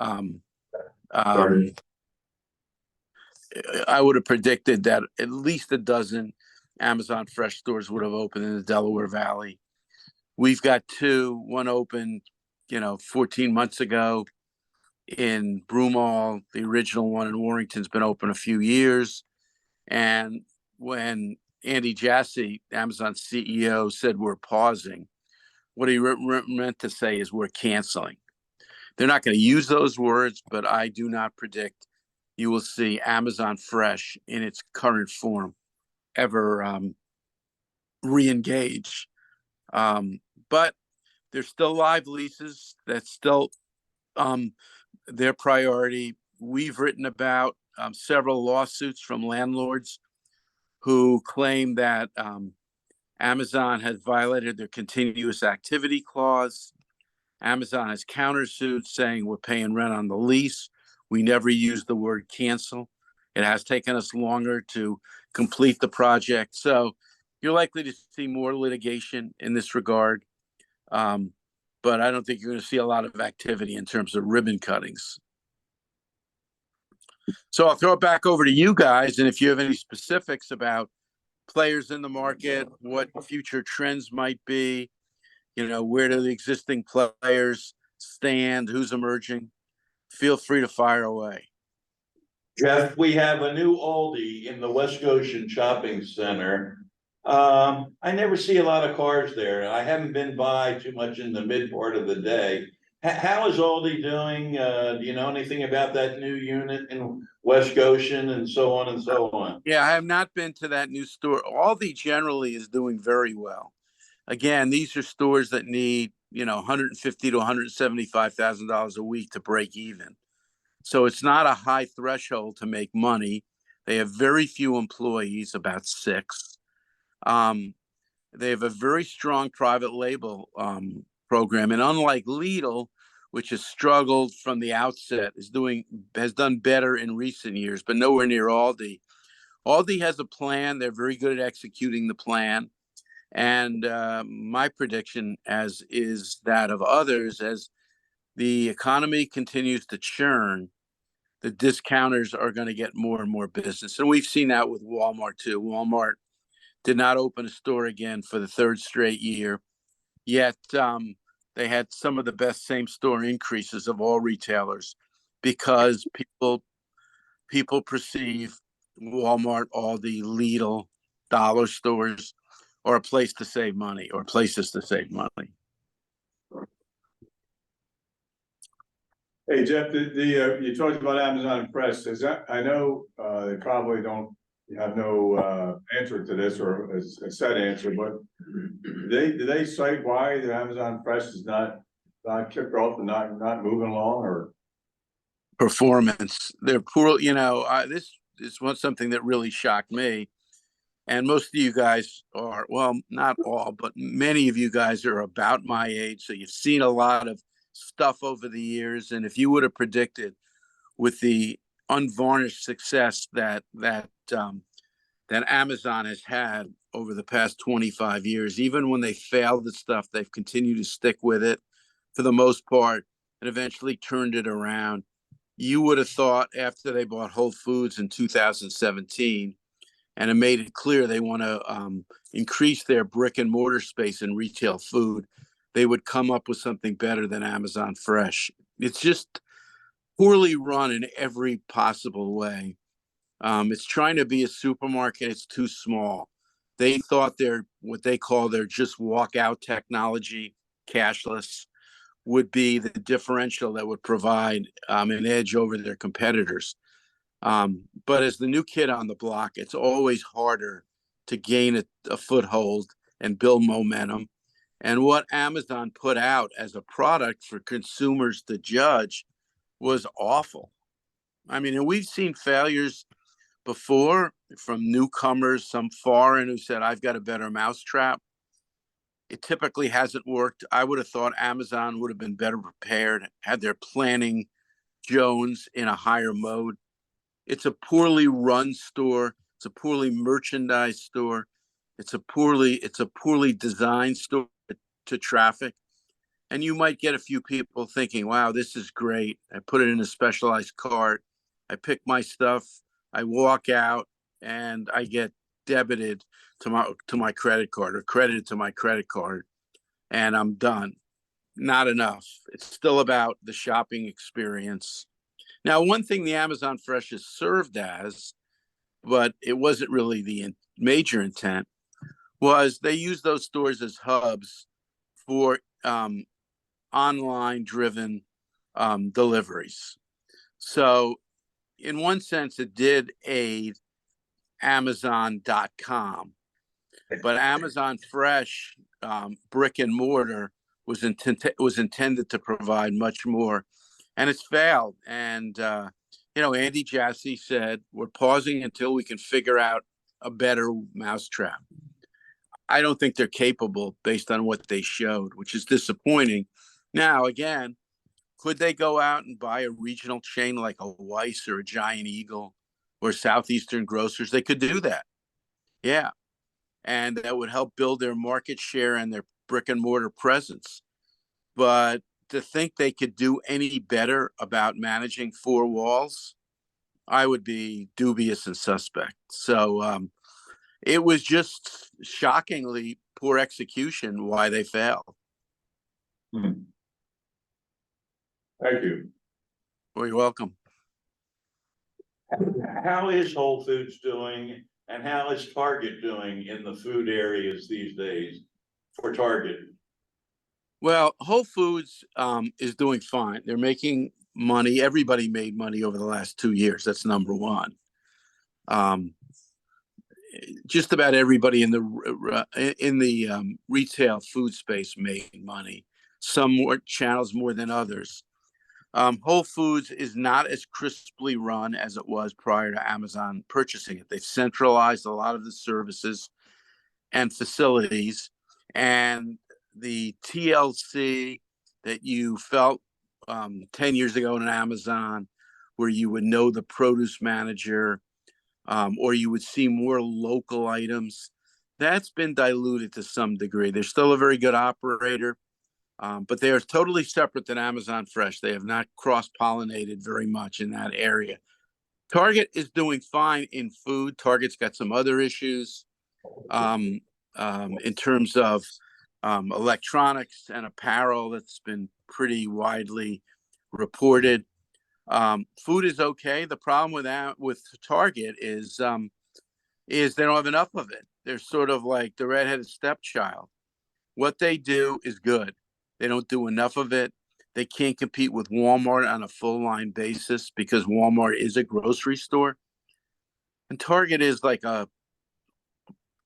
Um, Sorry. I would have predicted that at least a dozen Amazon Fresh stores would have opened in the Delaware Valley. We've got two. One opened, 14 months ago in Broomall. The original one in Warrington's been open a few years. And when Andy Jassy, Amazon CEO, said we're pausing, what he meant to say is we're canceling. They're not going to use those words, but I do not predict you will see Amazon Fresh in its current form ever re-engage. But there's still live leases. That's still their priority. We've written about several lawsuits from landlords who claim that Amazon has violated their continuous activity clause. Amazon has countersued saying we're paying rent on the lease. We never use the word cancel. It has taken us longer to complete the project. So you're likely to see more litigation in this regard. But I don't think you're going to see a lot of activity in terms of ribbon cuttings. So I'll throw it back over to you guys. And if you have any specifics about players in the market, what future trends might be, where do the existing players stand, who's emerging, feel free to fire away. Jeff, we have a new Aldi in the West Goshen Shopping Center. I never see a lot of cars there. I haven't been by too much in the mid part of the day. How is Aldi doing? Do you know anything about that new unit in West Goshen and so on and so on? Yeah, I have not been to that new store. Aldi generally is doing very well. Again, these are stores that need, $150,000 to $175,000 a week to break even. So it's not a high threshold to make money. They have very few employees, about 6. They have a very strong private label program, and unlike Lidl, which has struggled from the outset, has done better in recent years, but nowhere near Aldi. Aldi has a plan. They're very good at executing the plan. And my prediction, as is that of others, as the economy continues to churn, the discounters are going to get more and more business. And we've seen that with Walmart too. Walmart did not open a store again for the 3rd straight year, yet they had some of the best same store increases of all retailers because people perceive Walmart, Aldi, Lidl, dollar stores are a place to save money, or places to save money. Hey Jeff, you talked about Amazon Fresh. I know they probably don't have no answer to this or a set answer, but do they cite why the Amazon Fresh is not kicked off and not moving along, or performance? They're poor. This is something that really shocked me. And most of you guys are, well, not all, but many of you guys are about my age. So you've seen a lot of stuff over the years. And if you would have predicted with the unvarnished success that Amazon has had over the past 25 years, even when they failed at stuff, they've continued to stick with it for the most part and eventually turned it around. You would have thought after they bought Whole Foods in 2017, and it made it clear they want to increase their brick and mortar space in retail food, they would come up with something better than Amazon Fresh. It's just poorly run in every possible way. It's trying to be a supermarket. It's too small. They thought what they call their just walk out technology, cashless, would be the differential that would provide an edge over their competitors. But as the new kid on the block, it's always harder to gain a foothold and build momentum. And what Amazon put out as a product for consumers to judge was awful. I mean, and we've seen failures before from newcomers, some foreign who said, I've got a better mousetrap. It typically hasn't worked. I would have thought Amazon would have been better prepared, had their planning Jones in a higher mode. It's a poorly run store. It's a poorly merchandised store. It's a poorly designed store to traffic. And you might get a few people thinking, wow, this is great. I put it in a specialized cart. I pick my stuff. I walk out and I get debited to my credit card or credited to my credit card, and I'm done. Not enough. It's still about the shopping experience. Now, one thing the Amazon Fresh is served as, but it wasn't really the major intent, was they use those stores as hubs for online driven deliveries. So, in one sense, it did aid Amazon.com, but Amazon Fresh, brick and mortar, was intended to provide much more, and it's failed. And Andy Jassy said, "We're pausing until we can figure out a better mousetrap." I don't think they're capable based on what they showed, which is disappointing. Now, again, could they go out and buy a regional chain like a Weiss or a Giant Eagle or Southeastern Grocers? They could do that. Yeah. And that would help build their market share and their brick and mortar presence. But to think they could do any better about managing four walls, I would be dubious and suspect. So it was just shockingly poor execution why they failed. Hmm. Thank you. Well, you're welcome. How is Whole Foods doing and how is Target doing in the food areas these days for Target? Well, Whole Foods is doing fine. They're making money. Everybody made money over the last 2 years. That's number one. Just about everybody in the retail food space made money. Some more channels more than others. Whole Foods is not as crisply run as it was prior to Amazon purchasing it. They've centralized a lot of the services and facilities, and the TLC that you felt 10 years ago in Amazon, where you would know the produce manager, or you would see more local items, that's been diluted to some degree. They're still a very good operator, but they are totally separate than Amazon Fresh. They have not cross-pollinated very much in that area. Target is doing fine in food. Target's got some other issues in terms of electronics and apparel that's been pretty widely reported. Food is okay. The problem with Target is they don't have enough of it. They're sort of like the redheaded stepchild. What they do is good. They don't do enough of it. They can't compete with Walmart on a full line basis because Walmart is a grocery store. And Target is like a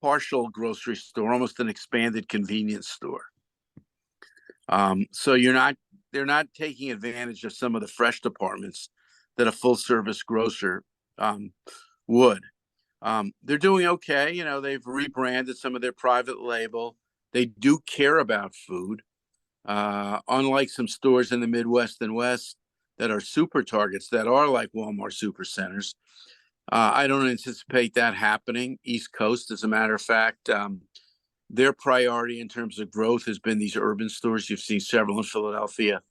partial grocery store, almost an expanded convenience store. So they're not taking advantage of some of the fresh departments that a full service grocer would. They're doing okay. They've rebranded some of their private label. They do care about food. Unlike some stores in the Midwest and West that are super Targets that are like Walmart super centers. I don't anticipate that happening East Coast. As a matter of fact, their priority in terms of growth has been these urban stores. You've seen several in Philadelphia,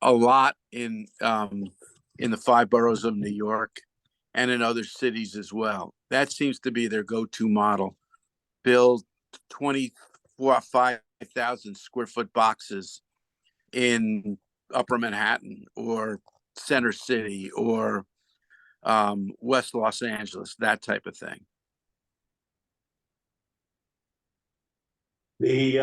a lot in the 5 boroughs of New York, and in other cities as well. That seems to be their go-to model. Build 5,000 square foot boxes in Upper Manhattan or Center City or West Los Angeles, that type of thing. The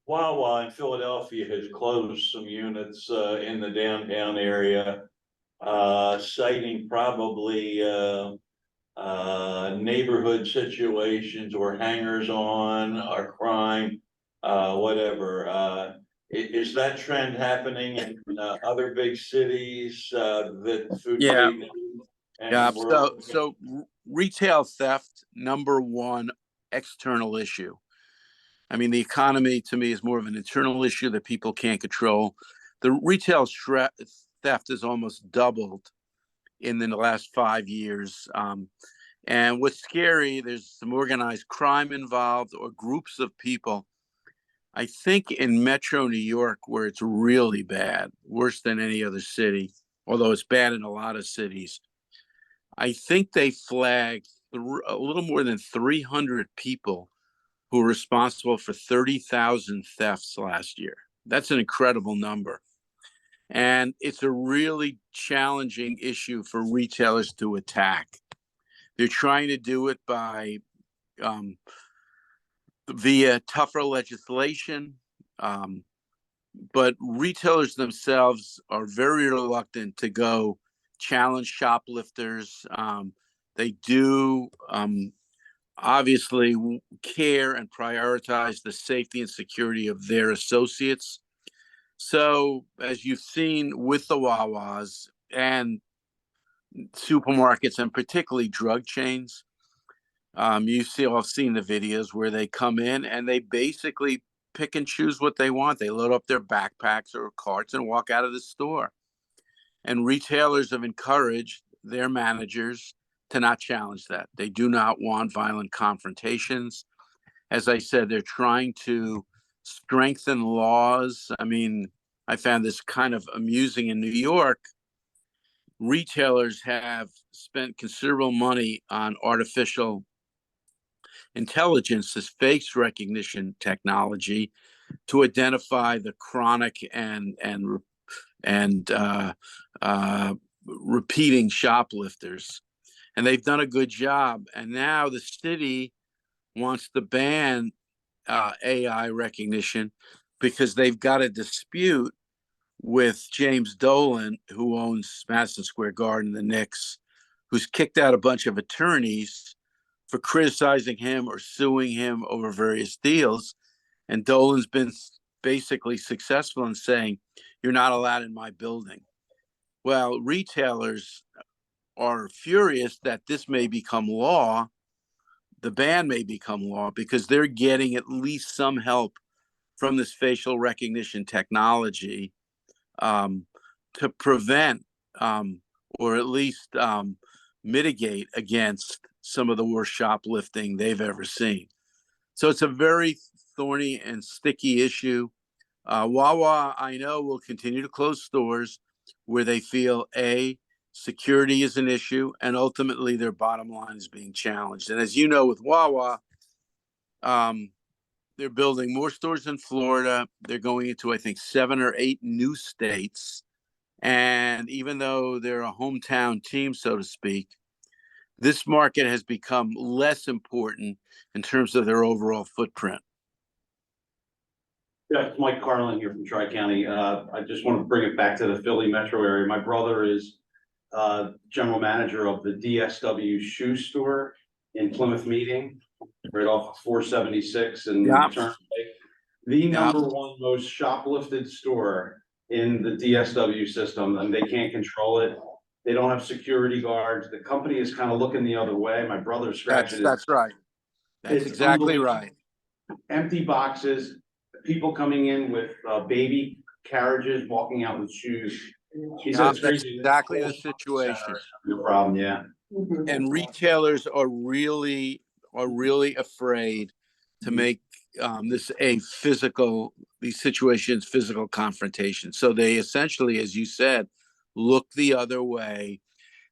Wawa in Philadelphia has closed some units in the downtown area, citing probably neighborhood situations or hangers on or crime, whatever. Is that trend happening in other big cities that food Yeah. trade? Yeah. So retail theft, number one external issue. I mean, the economy to me is more of an internal issue that people can't control. The retail theft has almost doubled in the last 5 years. And what's scary, there's some organized crime involved or groups of people I think in Metro New York, where it's really bad, worse than any other city, although it's bad in a lot of cities, I think they flagged a little more than 300 people who were responsible for 30,000 thefts last year. That's an incredible number. And it's a really challenging issue for retailers to attack. They're trying to do it by um, via tougher legislation, but retailers themselves are very reluctant to go challenge shoplifters. They do obviously care and prioritize the safety and security of their associates. So, as you've seen with the Wawas and supermarkets, and particularly drug chains, you see, I've seen the videos where they come in and they basically pick and choose what they want. They load up their backpacks or carts and walk out of the store. And retailers have encouraged their managers to not challenge that. They do not want violent confrontations. As I said, they're trying to strengthen laws. I mean, I found this kind of amusing in New York. Retailers have spent considerable money on artificial intelligence, this face recognition technology, to identify the chronic and repeating shoplifters, and they've done a good job. And now the city wants to ban AI recognition because they've got a dispute with James Dolan, who owns Madison Square Garden, the Knicks, who's kicked out a bunch of attorneys for criticizing him or suing him over various deals. And Dolan's been basically successful in saying, you're not allowed in my building. Well, retailers are furious that this may become law. The ban may become law because they're getting at least some help from this facial recognition technology to prevent or at least mitigate against some of the worst shoplifting they've ever seen. So it's a very thorny and sticky issue. Wawa, I know, will continue to close stores where they feel security is an issue, and ultimately their bottom line is being challenged. And as you know, with Wawa, they're building more stores in Florida. They're going into, I think, 7 or 8 new states. And even though they're a hometown team, so to speak, this market has become less important in terms of their overall footprint. Yeah, it's Mike Carlin here from Tri-County. I just want to bring it back to the Philly metro area. My brother is general manager of the DSW shoe store in Plymouth Meeting, right off of 476 and Turnpike. The number one most shoplifted store in the DSW system, and they can't control it. They don't have security guards. The company is kind of looking the other way. My brother's scratching. That's right. That's exactly right. Empty boxes, people coming in with baby carriages, walking out with shoes. He said it's crazy. That's exactly the situation. No problem, yeah. And retailers are really afraid to make these situations physical confrontation. So they essentially, as you said, look the other way.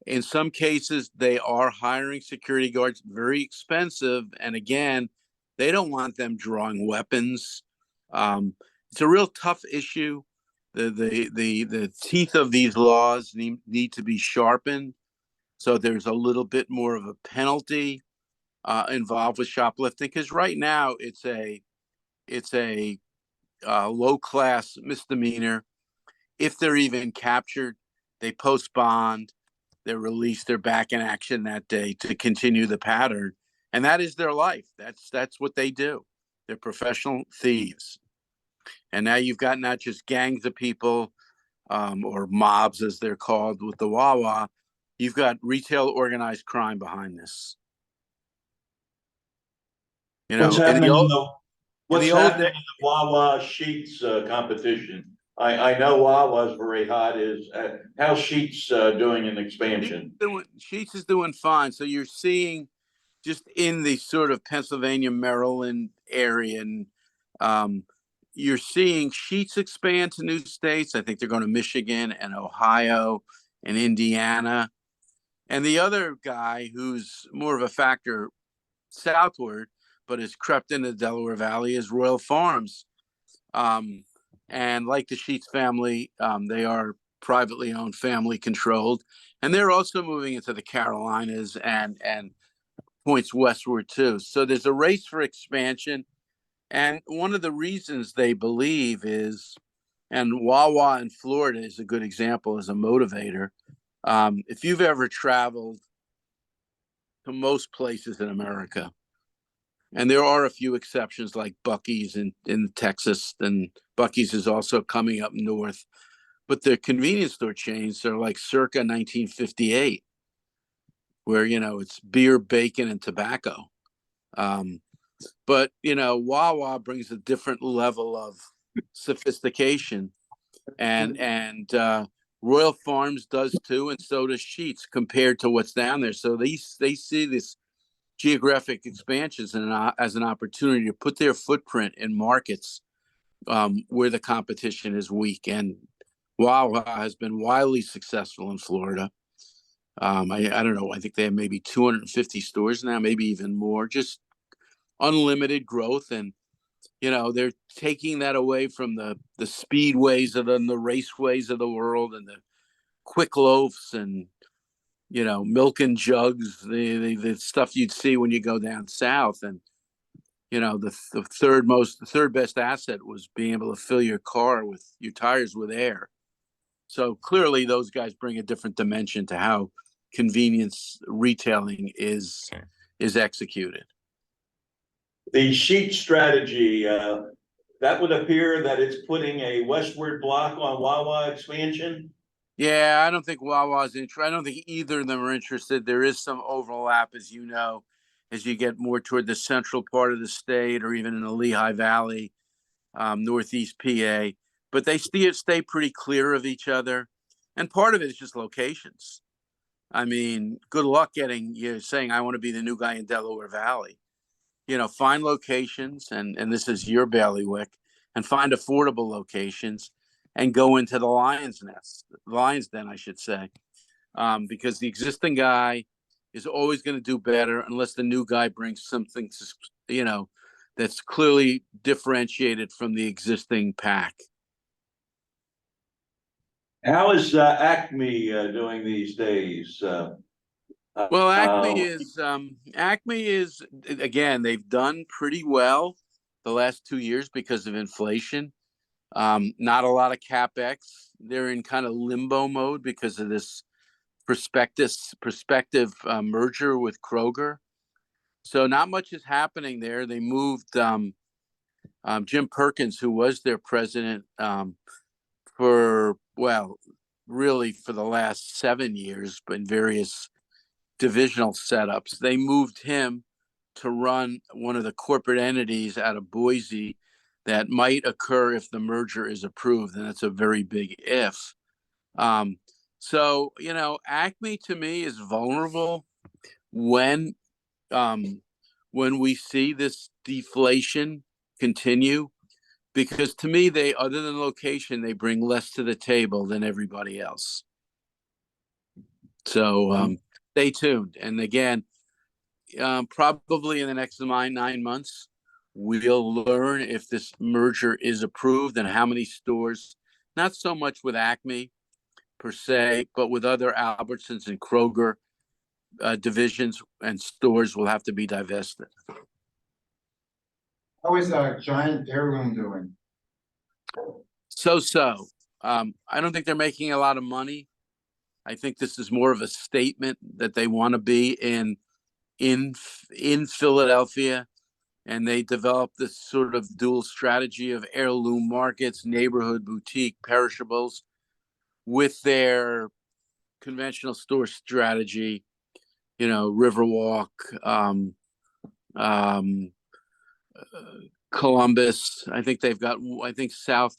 In some cases, they are hiring security guards, very expensive. And again, they don't want them drawing weapons. It's a real tough issue. The teeth of these laws need to be sharpened. So there's a little bit more of a penalty involved with shoplifting, because right now it's a low class misdemeanor. If they're even captured, they post bond, they're released, they're back in action that day to continue the pattern, and that is their life. That's what they do. They're professional thieves. And now you've got not just gangs of people or mobs, as they're called, with the Wawa. You've got retail organized crime behind this. You know, What's happening in the old Wawa Sheets competition? I know Wawa's very hot. How's Sheets doing in expansion? Sheets is doing fine. So you're seeing just in the sort of Pennsylvania, Maryland area, and you're seeing Sheetz expand to new states. I think they're going to Michigan and Ohio and Indiana. And the other guy who's more of a factor southward, but has crept into the Delaware Valley is Royal Farms. And like the Sheetz family, they are privately owned, family controlled, and they're also moving into the Carolinas and points westward too. So there's a race for expansion. And one of the reasons they believe is, and Wawa in Florida is a good example as a motivator. If you've ever traveled to most places in America, and there are a few exceptions like Buc-ee's in Texas, and Buc-ee's is also coming up north, but the convenience store chains are like circa 1958, where, it's beer, bacon, and tobacco. But, Wawa brings a different level of sophistication, and Royal Farms does too, and so does Sheetz compared to what's down there. So they see this geographic expansions as an opportunity to put their footprint in markets where the competition is weak. And Wawa has been wildly successful in Florida. I don't know. I think they have maybe 250 stores now, maybe even more. Just unlimited growth, and they're taking that away from the speedways and the raceways of the world and the quick loaves and milk and jugs, the stuff you'd see when you go down south. And the third best asset was being able to fill your car with your tires with air. So clearly those guys bring a different dimension to how convenience retailing is executed. The sheet strategy, that would appear that it's putting a westward block on Wawa expansion. Yeah, I don't think Wawa's interested. I don't think either of them are interested. There is some overlap, as you know, as you get more toward the central part of the state or even in the Lehigh Valley, Northeast PA. But they stay pretty clear of each other. And part of it is just locations. I mean, good luck saying, I want to be the new guy in Delaware Valley. Find locations, and this is your bailiwick, and find affordable locations and go into the lion's den, I should say, because the existing guy is always going to do better unless the new guy brings something that's clearly differentiated from the existing pack. How is Acme doing these days? Well, Acme is again, they've done pretty well the last 2 years because of inflation. Not a lot of CapEx. They're in kind of limbo mode because of this prospective merger with Kroger. So not much is happening there. They moved Jim Perkins, who was their president really for the last 7 years, but in various divisional setups. They moved him to run one of the corporate entities out of Boise that might occur if the merger is approved, and that's a very big if. So Acme to me is vulnerable when we see this deflation continue, because to me, they, other than location, they bring less to the table than everybody else. So stay tuned. And again, probably in the next 9 months, we'll learn if this merger is approved and how many stores, not so much with Acme per se, but with other Albertsons and Kroger divisions and stores will have to be divested. How is Giant Heirloom doing? So. I don't think they're making a lot of money. I think this is more of a statement that they want to be in Philadelphia, and they developed this sort of dual strategy of heirloom markets, neighborhood boutique, perishables, with their conventional store strategy. Riverwalk, Columbus. I think they've got. I think South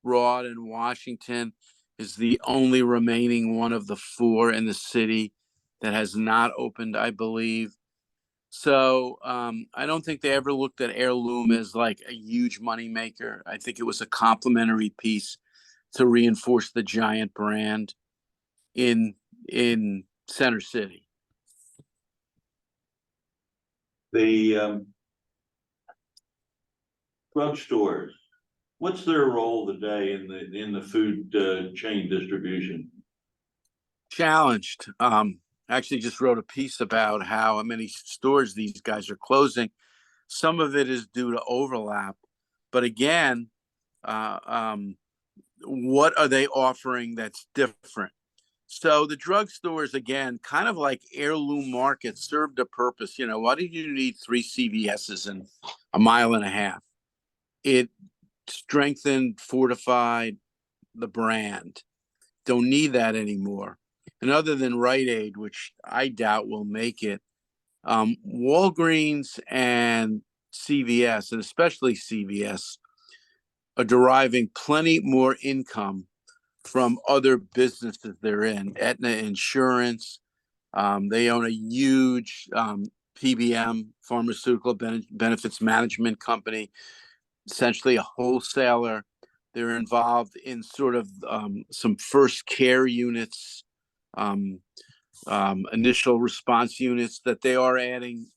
Broad in Washington is the only remaining one of the 4 in the city that has not opened, I believe. So I don't think they ever looked at Heirloom as like a huge money maker. I think it was a complementary piece to reinforce the Giant brand in in Center City. The drugstores, what's their role today in the food chain distribution? Challenged. Actually just wrote a piece about how many stores these guys are closing. Some of it is due to overlap, but again, uh, um, what are they offering that's different? So the drugstores, again, kind of like Heirloom Market, served a purpose. You know, why did you need three CVSs in a mile and a half? It strengthened, fortified the brand. Don't need that anymore. And other than Rite Aid, which I doubt will make it, Walgreens and CVS, and especially CVS, are deriving plenty more income from other businesses they're in. Aetna Insurance, they own a huge PBM, pharmaceutical benefits management company, essentially a wholesaler. They're involved in sort of some first care units, um, initial response units that they are adding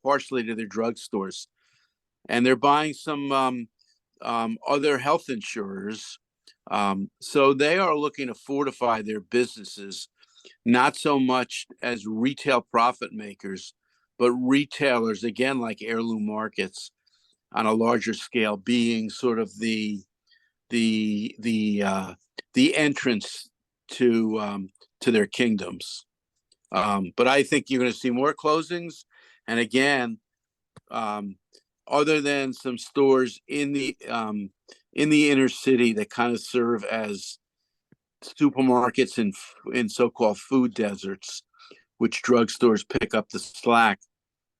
partially to their drugstores. And they're buying some other health insurers. So they are looking to fortify their businesses, not so much as retail profit makers, but retailers, again, like Heirloom Markets on a larger scale, being sort of the the uh, the entrance to their kingdoms. But I think you're going to see more closings, and again, um, other than some stores in the inner city that kind of serve as supermarkets in so-called food deserts, which drugstores pick up the slack.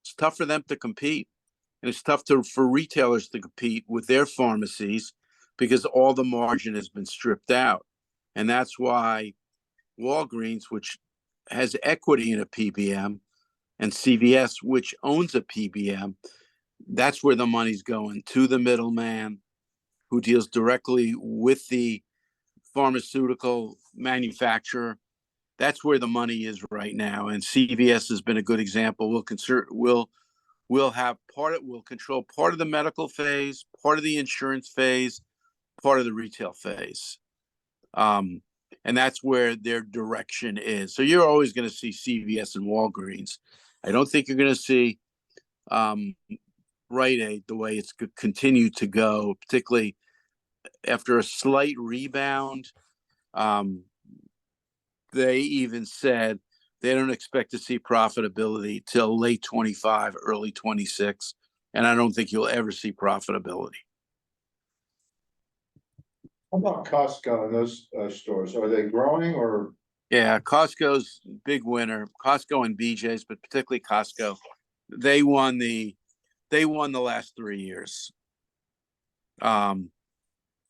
It's tough for them to compete, and it's tough for retailers to compete with their pharmacies because all the margin has been stripped out, and that's why Walgreens, which has equity in a PBM, and CVS, which owns a PBM, that's where the money's going to the middleman who deals directly with the pharmaceutical manufacturer. That's where the money is right now, and CVS has been a good example. We'll have we'll control part of the medical phase, part of the insurance phase, part of the retail phase, um, and that's where their direction is. So you're always going to see CVS and Walgreens. I don't think you're going to see um, Rite Aid the way it's continued to go, particularly after a slight rebound. Um, they even said they don't expect to see profitability till late 25, early 26. And I don't think you'll ever see profitability. How about Costco and those stores? Are they growing or? Yeah, Costco's big winner. Costco and BJ's, but particularly Costco. They won the last 3 years.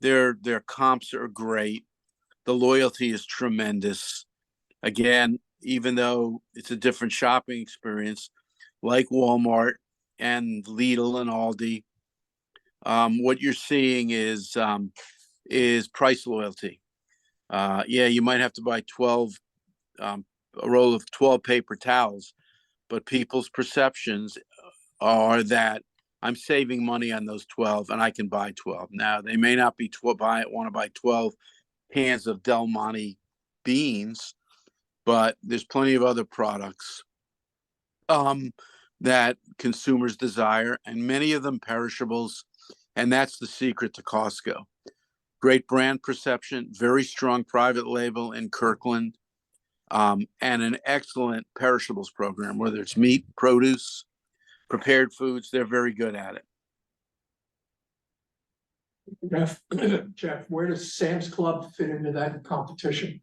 Their comps are great. The loyalty is tremendous. Again, even though it's a different shopping experience, like Walmart and Lidl and Aldi, what you're seeing is price loyalty. Yeah, you might have to buy a roll of 12 paper towels, but people's perceptions are that I'm saving money on those 12 and I can buy 12. Now, they may not want to buy 12 cans of Del Monte beans, but there's plenty of other products that consumers desire, and many of them perishables. And that's the secret to Costco. Great brand perception, very strong private label in Kirkland, and an excellent perishables program, whether it's meat, produce, prepared foods, they're very good at it. Jeff, where does Sam's Club fit into that competition?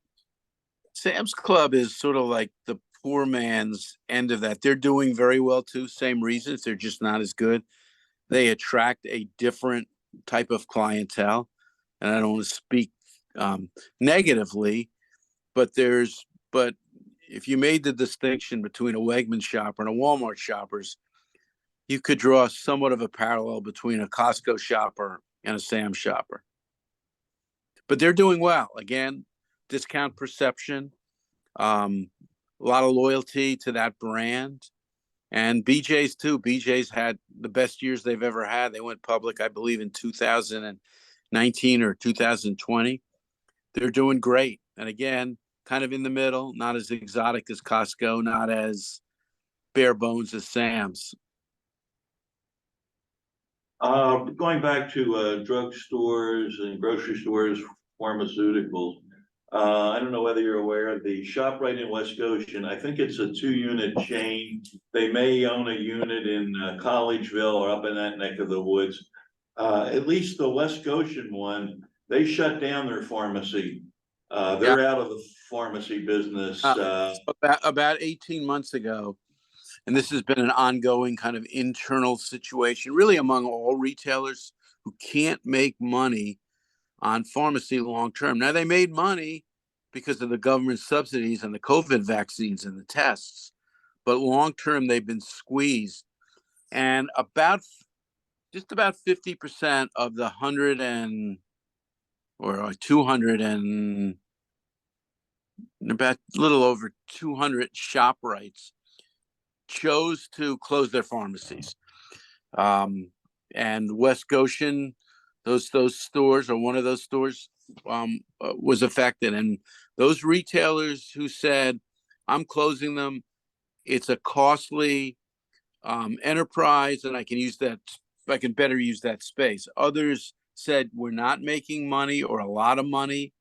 Sam's Club is sort of like the poor man's end of that. They're doing very well too. Same reasons. They're just not as good. They attract a different type of clientele. And I don't want to speak negatively, but if you made the distinction between a Wegmans shopper and a Walmart shoppers, you could draw somewhat of a parallel between a Costco shopper and a Sam's shopper. But they're doing well. Again, discount perception, a lot of loyalty to that brand. And BJ's too. BJ's had the best years they've ever had. They went public, I believe, in 2019 or 2020. They're doing great. And again, kind of in the middle, not as exotic as Costco, not as bare bones as Sam's. Going back to drugstores and grocery stores, pharmaceuticals. I don't know whether you're aware of the ShopRite in West Goshen. I think it's a 2-unit chain. They may own a unit in Collegeville or up in that neck of the woods. At least the West Goshen one, they shut down their pharmacy. They're out of the pharmacy business. About 18 months ago, and this has been an ongoing kind of internal situation, really among all retailers who can't make money on pharmacy long term. Now, they made money because of the government subsidies and the COVID vaccines and the tests, but long term they've been squeezed. And just about 50% of the 100 and or 200 and about a little over 200 ShopRites chose to close their pharmacies. And West Goshen, those stores, or one of those stores, was affected. And those retailers who said, I'm closing them, it's a costly enterprise, and I can better use that space. Others said, we're not making money or a lot of money.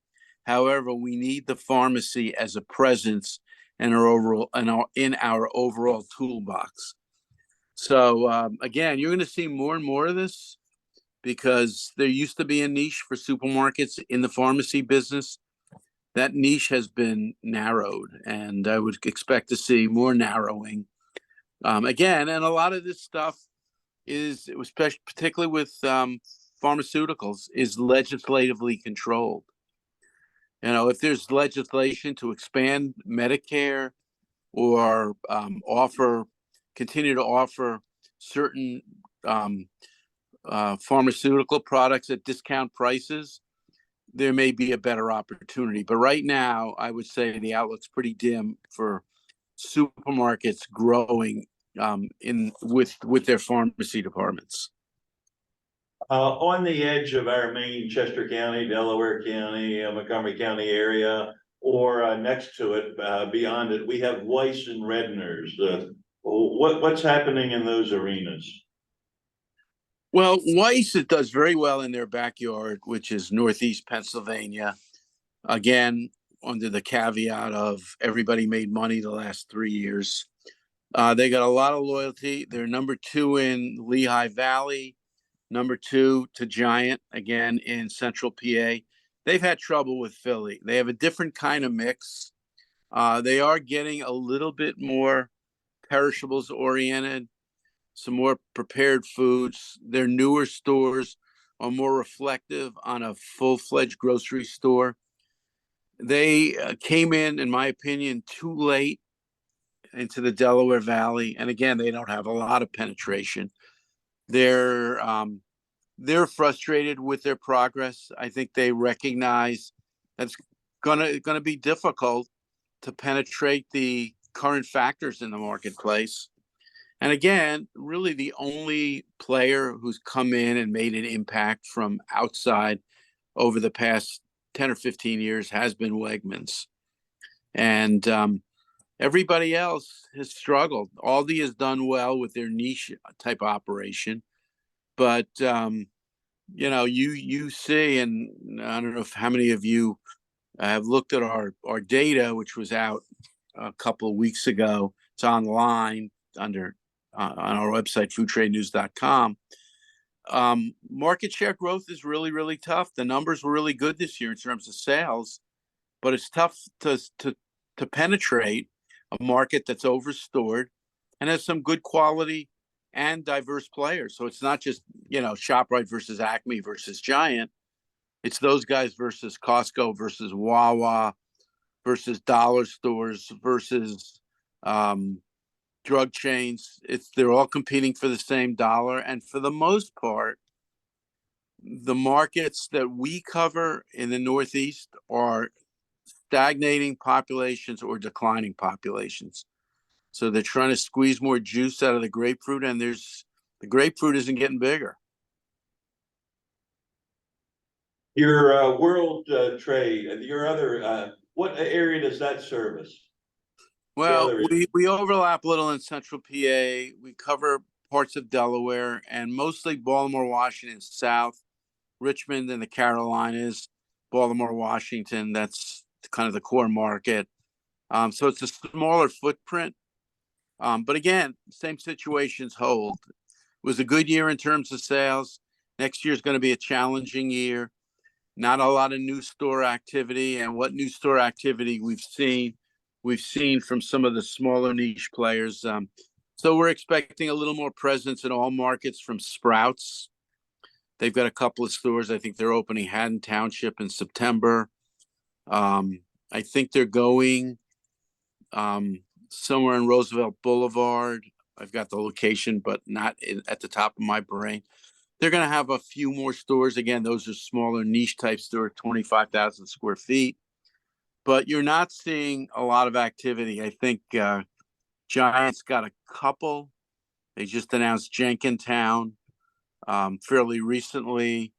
However, we need the pharmacy as a presence in our overall toolbox. So again, you're going to see more and more of this, because there used to be a niche for supermarkets in the pharmacy business. That niche has been narrowed, and I would expect to see more narrowing. Again, and a lot of this stuff particularly with pharmaceuticals, is legislatively controlled. If there's legislation to expand Medicare or continue to offer certain pharmaceutical products at discount prices, there may be a better opportunity. But right now, I would say the outlook's pretty dim for supermarkets growing with their pharmacy departments. On the edge of our main Chester County, Delaware County, Montgomery County area, or next to it, beyond it, we have Weiss and Redner's. What's happening in those arenas? Well, Weiss, it does very well in their backyard, which is Northeast Pennsylvania. Again, under the caveat of everybody made money the last 3 years. They got a lot of loyalty. They're number 2 in Lehigh Valley, number 2 to Giant, again, in Central PA. They've had trouble with Philly. They have a different kind of mix. They are getting a little bit more perishables oriented, some more prepared foods. Their newer stores are more reflective on a full-fledged grocery store. They came in my opinion, too late into the Delaware Valley. And again, they don't have a lot of penetration. They're frustrated with their progress. I think they recognize that's gonna be difficult to penetrate the current factors in the marketplace. And again, really the only player who's come in and made an impact from outside over the past 10 or 15 years has been Wegmans. And everybody else has struggled. Aldi has done well with their niche type operation. But, you see, and I don't know how many of you have looked at our data, which was out a couple of weeks ago. It's online on our website, foodtradenews.com. Market share growth is really, really tough. The numbers were really good this year in terms of sales, but it's tough to penetrate a market that's overstored and has some good quality and diverse players. So it's not just, ShopRite versus Acme versus Giant. It's those guys versus Costco versus Wawa versus dollar stores versus drug chains. They're all competing for the same dollar, and for the most part, the markets that we cover in the Northeast are stagnating populations or declining populations. So they're trying to squeeze more juice out of the grapefruit, and the grapefruit isn't getting bigger. Your world trade, your other, what area does that service? Well, other- we overlap a little in central PA. We cover parts of Delaware and mostly Baltimore, Washington, South, Richmond and the Carolinas, Baltimore, Washington. That's kind of the core market. So it's a smaller footprint. But again, same situations hold. It was a good year in terms of sales. Next year is going to be a challenging year. Not a lot of new store activity, and what new store activity we've seen from some of the smaller niche players. So we're expecting a little more presence in all markets from Sprouts. They've got a couple of stores. I think they're opening Haddon Township in September. I think they're going somewhere in Roosevelt Boulevard. I've got the location, but not at the top of my brain. They're going to have a few more stores. Again, those are smaller niche type stores, 25,000 square feet. But you're not seeing a lot of activity. I think Giants got a couple. They just announced Jenkintown fairly recently.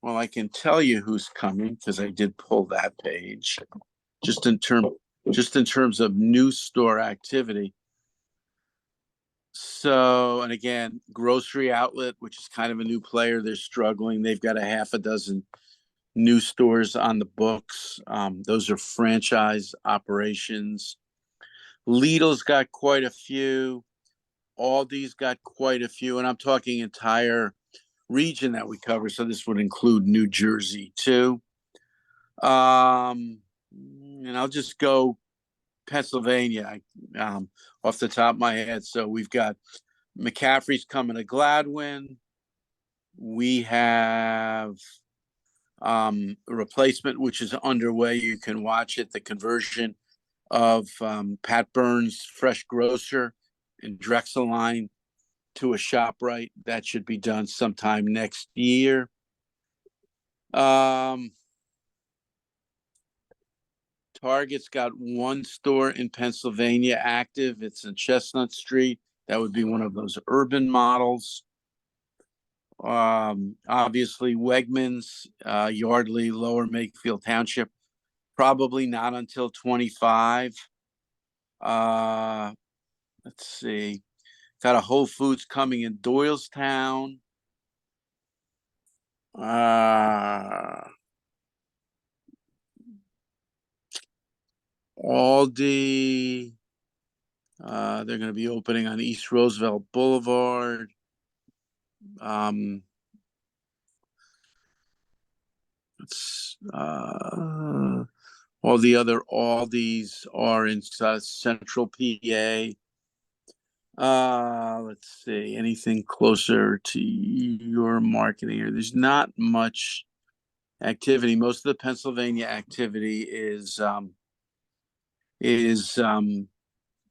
Well, I can tell you who's coming because I did pull that page. Just in terms of new store activity. So, and again, Grocery Outlet, which is kind of a new player, they're struggling. They've got a half a dozen new stores on the books. Those are franchise operations. Lidl's got quite a few. Aldi's got quite a few, and I'm talking entire region that we cover. So this would include New Jersey too. And I'll just go Pennsylvania off the top of my head. So we've got McCaffrey's coming to Gladwin. We have a replacement, which is underway. You can watch it, the conversion of Pat Burns' Fresh Grocer in Drexel Line to a ShopRite. That should be done sometime next year. Target's got one store in Pennsylvania active. It's in Chestnut Street. That would be one of those urban models. Obviously Wegmans, Yardley, Lower Makefield Township, probably not until 25. Let's see. Got a Whole Foods coming in Doylestown. Aldi. They're going to be opening on East Roosevelt Boulevard. All the other Aldis are in central PA. Let's see, anything closer to your marketing here? There's not much activity. Most of the Pennsylvania activity is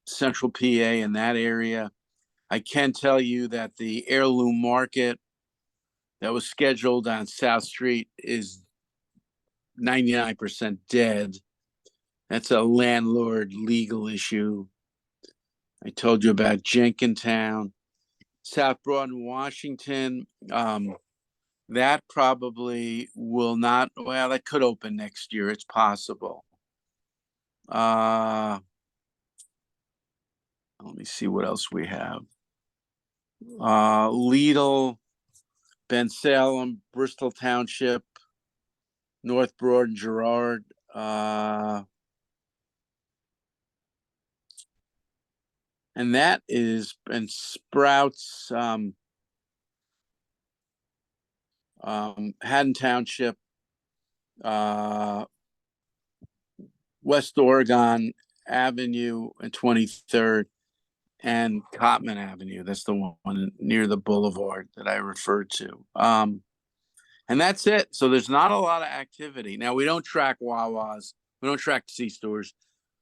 central PA in that area. I can tell you that the Heirloom Market that was scheduled on South Street is 99% dead. That's a landlord legal issue. I told you about Jenkintown. South Broad, Washington. That probably will not, well, that could open next year. It's possible. Let me see what else we have. Lidl, Ben Salem, Bristol Township, North Broad and Girard. And that is, and Sprouts, Haddon Township, West Oregon Avenue and 23rd, and Cotman Avenue. That's the one near the boulevard that I referred to. And that's it. So there's not a lot of activity. Now, we don't track Wawa's We don't track C-stores.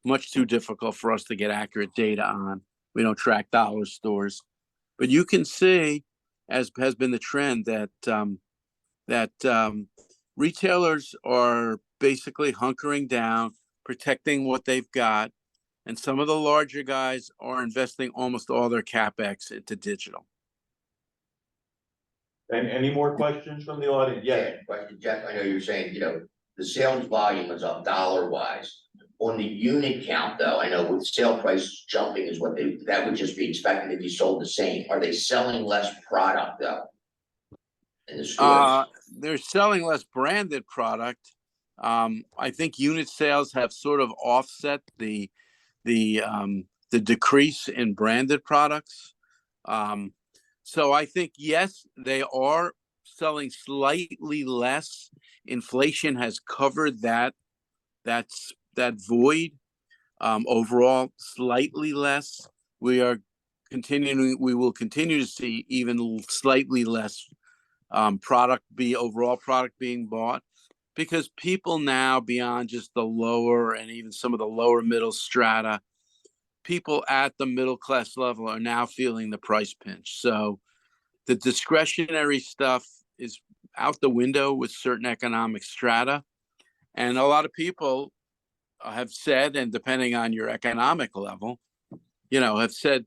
Much too difficult for us to get accurate data on. We don't track dollar stores. But you can see, as has been the trend, that retailers are basically hunkering down, protecting what they've got, and some of the larger guys are investing almost all their capex into digital. And any more questions from the audience? Yeah, question, Jeff, I know you were saying, the sales volume was up dollar wise. On the unit count, though, I know with sale prices jumping is that would just be expected to be sold the same. Are they selling less product though? In the stores? They're selling less branded product. I think unit sales have sort of offset the decrease in branded products. So I think, yes, they are selling slightly less. Inflation has covered that void. Overall, slightly less. We will continue to see even slightly less overall product being bought, because people now, beyond just the lower and even some of the lower middle strata, people at the middle class level are now feeling the price pinch. So the discretionary stuff is out the window with certain economic strata. And a lot of people have said, and depending on your economic level, have said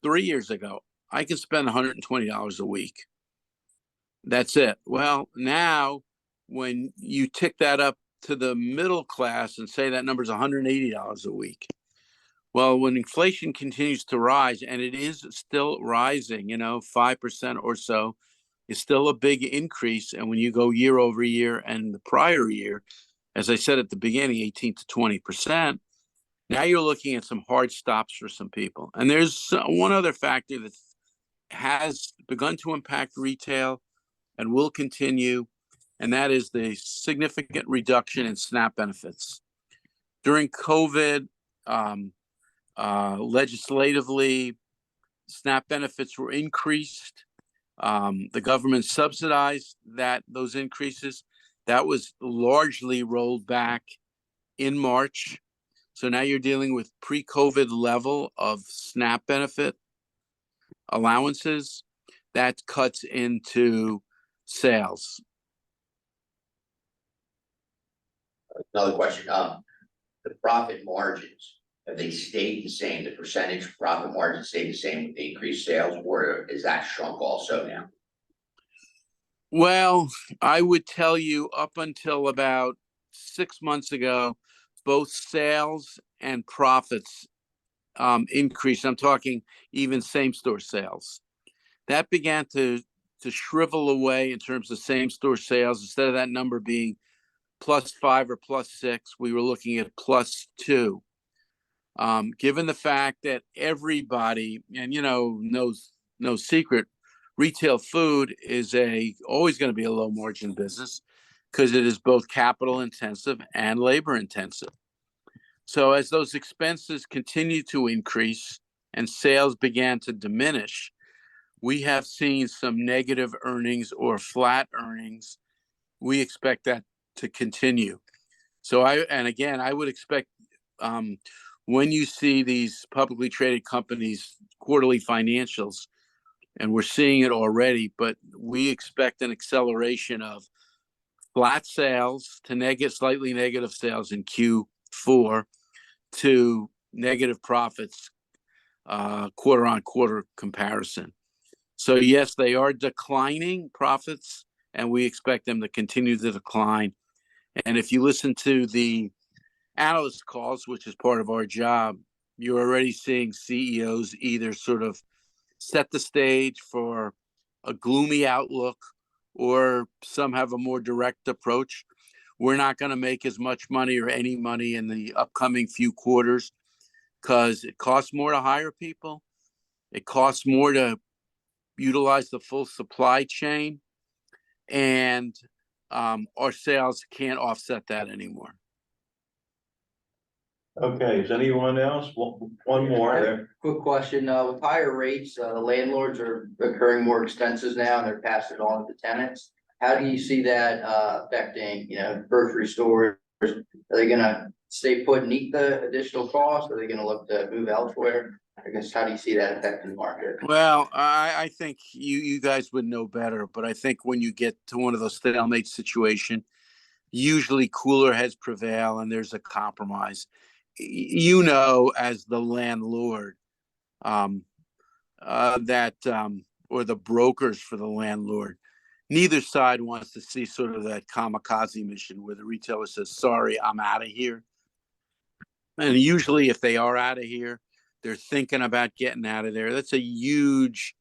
3 years ago, I can spend $120 a week. That's it. Well, now when you tick that up to the middle class and say that number is $180 a week, well, when inflation continues to rise, and it is still rising, 5% or so is still a big increase. And when you go year over year and the prior year, as I said at the beginning, 18 to 20%, now you're looking at some hard stops for some people. And there's one other factor that has begun to impact retail and will continue, and that is the significant reduction in SNAP benefits. During COVID, legislatively, SNAP benefits were increased. The government subsidized those increases. That was largely rolled back in March. So now you're dealing with pre-COVID level of SNAP benefit allowances. That cuts into sales. Another question, the profit margins, have they stayed the same? The percentage profit margin stayed the same with the increased sales, or is that shrunk also now? Well, I would tell you up until about 6 months ago, both sales and profits increased. I'm talking even same-store sales. That began to shrivel away in terms of same-store sales. Instead of that number being +5 or +6, we were looking at +2. Given the fact that everybody, and no secret, retail food is always going to be a low margin business because it is both capital intensive and labor intensive. So as those expenses continue to increase and sales began to diminish, we have seen some negative earnings or flat earnings. We expect that to continue. So I would expect when you see these publicly traded companies' quarterly financials, and we're seeing it already, but we expect an acceleration of flat sales to slightly negative sales in Q4 to negative profits quarter on quarter comparison. So yes, they are declining profits, and we expect them to continue to decline. And if you listen to the analyst calls, which is part of our job, you're already seeing CEOs either sort of set the stage for a gloomy outlook, or some have a more direct approach. We're not going to make as much money or any money in the upcoming few quarters because it costs more to hire people. It costs more to utilize the full supply chain, and our sales can't offset that anymore. Okay, is anyone else? One more there. Quick question, with higher rates, the landlords are incurring more expenses now and they're passing it on to tenants. How do you see that affecting, grocery stores? Are they gonna stay put and eat the additional cost? Are they gonna look to move elsewhere? I guess, how do you see that affecting the market? Well, I think you guys would know better, but I think when you get to one of those stalemate situation, usually cooler heads prevail and there's a compromise. You know, as the landlord, um, or the brokers for the landlord, neither side wants to see sort of that kamikaze mission where the retailer says, sorry, I'm out of here. And usually if they are out of here, they're thinking about getting out of there. That's a huge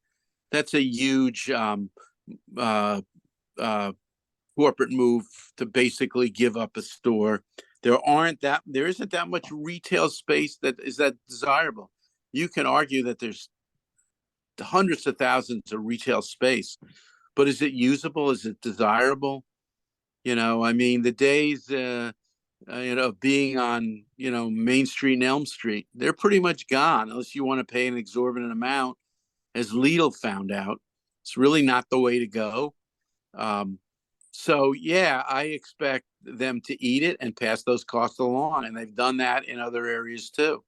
uh, uh, corporate move to basically give up a store. There isn't that much retail space that is that desirable. You can argue that there's hundreds of thousands of retail space, but is it usable? Is it desirable? I mean, the days, being on, Main Street and Elm Street, they're pretty much gone unless you want to pay an exorbitant amount, as Lidl found out. It's really not the way to go. So yeah, I expect them to eat it and pass those costs along, and they've done that in other areas too.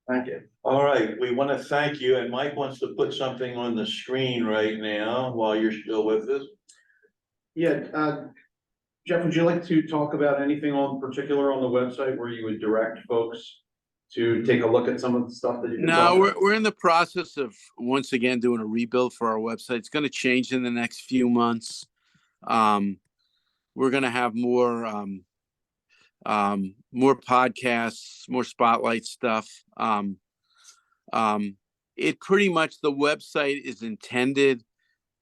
Thank you. All right, we want to thank you, and Mike wants to put something on the screen right now while you're still with us. Yeah, Jeff, would you like to talk about anything on particular on the website where you would direct folks to take a look at some of the stuff that you've been No, talking about? we're in the process of once again doing a rebuild for our website. It's going to change in the next few months. We're going to have more podcasts, more spotlight stuff. It pretty much, the website is intended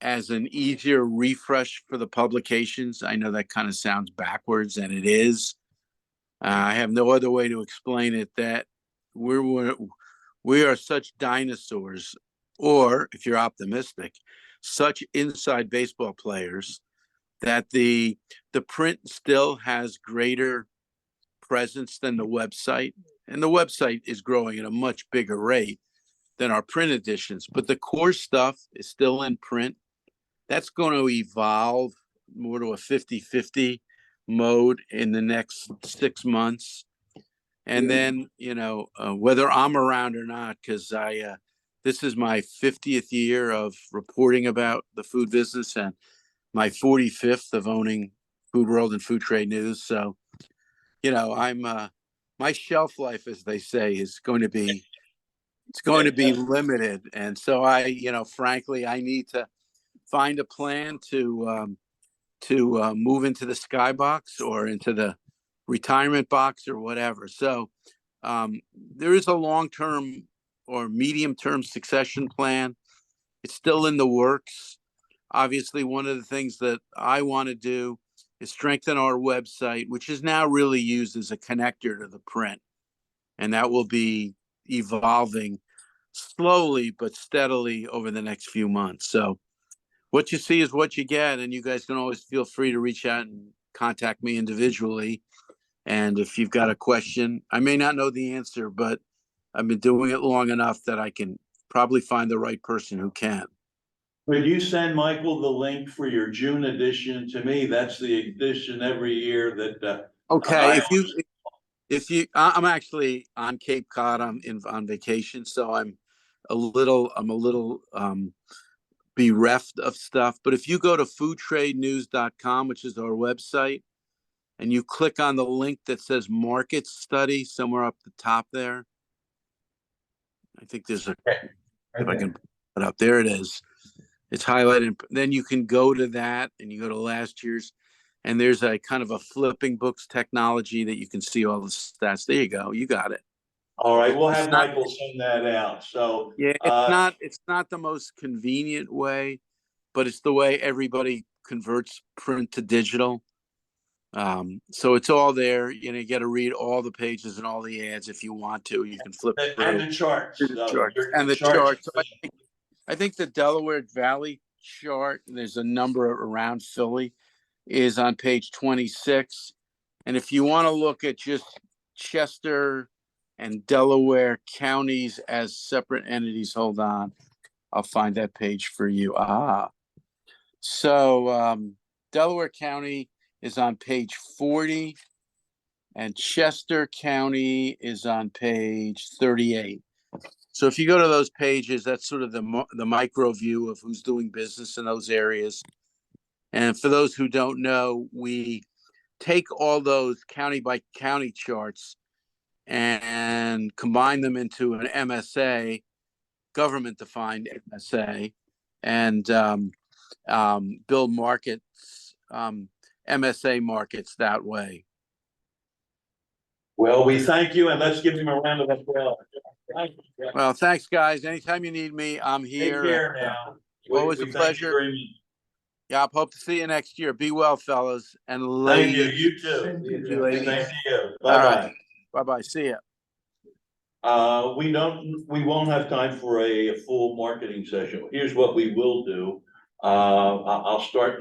as an easier refresh for the publications. I know that kind of sounds backwards, and it is. I have no other way to explain it, that we are such dinosaurs, or if you're optimistic, such inside baseball players, that the print still has greater presence than the website. And the website is growing at a much bigger rate than our print editions, but the core stuff is still in print. That's going to evolve more to a 50-50 mode in the next 6 months. And then, whether I'm around or not, because this is my 50th year of reporting about the food business and my 45th of owning Food World and Food Trade News. So, I'm my shelf life, as they say, is going to be limited. And so frankly, I need to find a plan to move into the skybox or into the retirement box or whatever. So there is a long-term or medium-term succession plan. It's still in the works. Obviously, one of the things that I want to do is strengthen our website, which is now really used as a connector to the print. And that will be evolving slowly but steadily over the next few months. So what you see is what you get, and you guys can always feel free to reach out and contact me individually. And if you've got a question, I may not know the answer, but I've been doing it long enough that I can probably find the right person who can. Could you send Michael the link for your June edition to me? That's the edition every year that, Okay, I'm actually on Cape Cod. I'm on vacation, so I'm a little bereft of stuff. But if you go to foodtradenews.com, which is our website, and you click on the link that says market study somewhere up the top there, I think there's if I can put it up, there it is. It's highlighted. Then you can go to that and you go to last year's, and there's a kind of a flipping books technology that you can see all the stats. There you go. You got it. all right, we'll have Michael send that out. So, Yeah, it's not the most convenient way, but it's the way everybody converts print to digital. So it's all there. You got to read all the pages and all the ads if you want to. You can flip through. and the charts. The charts. I think the Delaware Valley chart, there's a number around Philly, is on page 26. And if you want to look at just Chester and Delaware counties as separate entities, hold on, I'll find that page for you. So Delaware County is on page 40, and Chester County is on page 38. So if you go to those pages, that's sort of the micro view of who's doing business in those areas. And for those who don't know, we take all those county by county charts and combine them into an MSA, government defined MSA, and build markets, MSA markets that way. Well, we thank you, and let's give him a round of applause. Thank you, Jeff. Well, thanks, guys. Anytime you need me, I'm Take here. care now. Always We a thank you pleasure. very much. Yeah, I hope to see you next year. Be well, fellas and Thank you, ladies. you too. Same to you, You Jeff. ladies. Same to you. All Bye-bye. right. Bye-bye. See ya. We won't have time for a full marketing session. Here's what we will do. I'll start in the